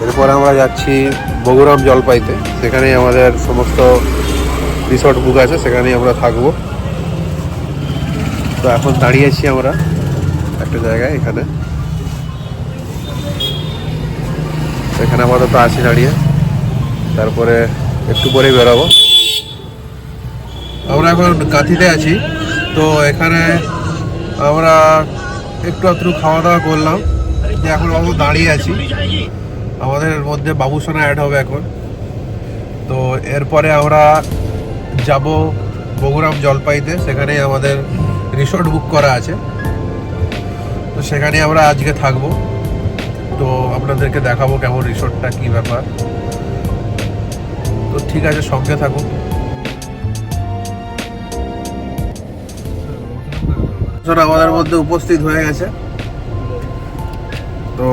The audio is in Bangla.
এরপর আমরা যাচ্ছি বগুড়াম জলপাইতে, সেখানেই আমাদের সমস্ত রিসর্ট বুক আছে, সেখানেই আমরা থাকবো। তো এখন দাঁড়িয়েছি আমরা একটা জায়গায়, এখানে আপাতত আছি দাঁড়িয়ে, তারপরে একটু পরে বেরোবো। আমরা এখন কাঁথিতে আছি, তো এখানে আমরা একটু খাওয়া দাওয়া করলাম, যে এখন আমরা দাঁড়িয়ে আছি। আমাদের মধ্যে বাবুসোনা অ্যাড হবে এখন। তো এরপরে আমরা যাব বগুড়াম জলপাইতে, সেখানেই আমাদের রিসর্ট বুক করা আছে, তো সেখানে আমরা আজকে থাকবো। তো আপনাদেরকে দেখাবো কেমন রিসর্টটা, কি ব্যাপার। তো ঠিক আছে, সঙ্গে থাকুন। আমাদের মধ্যে উপস্থিত হয়ে গেছে, তো